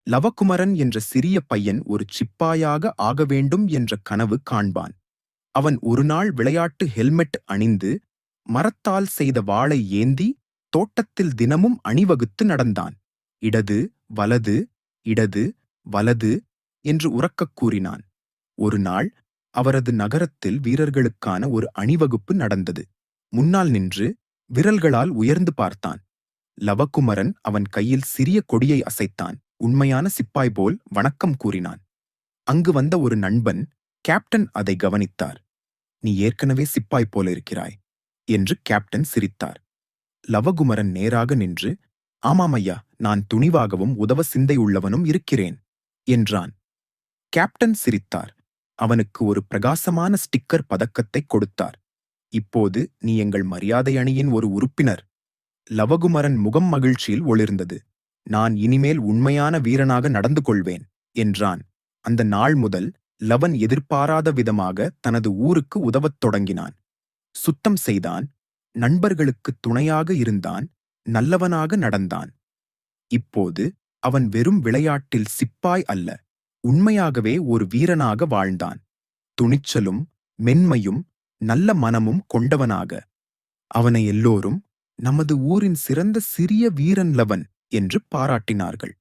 லவகுமரன் என்ற சிறிய பையன் ஒரு சிப்பாயாக ஆக வேண்டும் என்ற கனவு காண்பான். அவன் ஒருநாள் விளையாட்டு ஹெல்மெட் அணிந்து மரத்தால் செய்த வாளை ஏந்தி தோட்டத்தில் தினமும் அணிவகுத்து நடந்தான். இடது வலது இடது வலது என்று உரக்கக் கூறினான். ஒரு நாள் அவரது நகரத்தில் வீரர்களுக்கான ஒரு அணிவகுப்பு நடந்தது. முன்னால் நின்று விரல்களால் உயர்ந்து பார்த்தான். லவகுமரன் அவன் கையில் சிறிய கொடியை அசைத்தான். உண்மையான சிப்பாய் போல் வணக்கம் கூறினான். அங்கு வந்த ஒரு நண்பன் கேப்டன் அதை கவனித்தார். நீ ஏற்கனவே சிப்பாய் போல இருக்கிறாய் என்று கேப்டன் சிரித்தார். லவகுமரன் நேராக நின்று, ஆமாம் ஐயா, நான் துணிவாகவும் உதவ சிந்தை உள்ளவனும் இருக்கிறேன் என்றான். கேப்டன் சிரித்தார். அவனுக்கு ஒரு பிரகாசமான ஸ்டிக்கர் பதக்கத்தை கொடுத்தார். இப்போது நீ எங்கள் மரியாதை அணியின் ஒரு உறுப்பினர். லவகுமரன் முகம் மகிழ்ச்சியில் ஒளிர்ந்தது. நான் இனிமேல் உண்மையான வீரனாக நடந்து கொள்வேன் என்றான். அந்த நாள் முதல் லவன் எதிர்பாராத விதமாக தனது ஊருக்கு உதவத் தொடங்கினான். சுத்தம் செய்தான், நண்பர்களுக்கு துணையாக இருந்தான், நல்லவனாக நடந்தான். இப்போது அவன் வெறும் விளையாட்டில் சிப்பாய் அல்ல, உண்மையாகவே ஒரு வீரனாக வாழ்ந்தான். துணிச்சலும் மென்மையும் நல்ல மனமும் கொண்டவனாக. அவனை எல்லோரும் நமது ஊரின் சிறந்த சிறிய வீரன் லவன் என்று பாராட்டினார்கள்.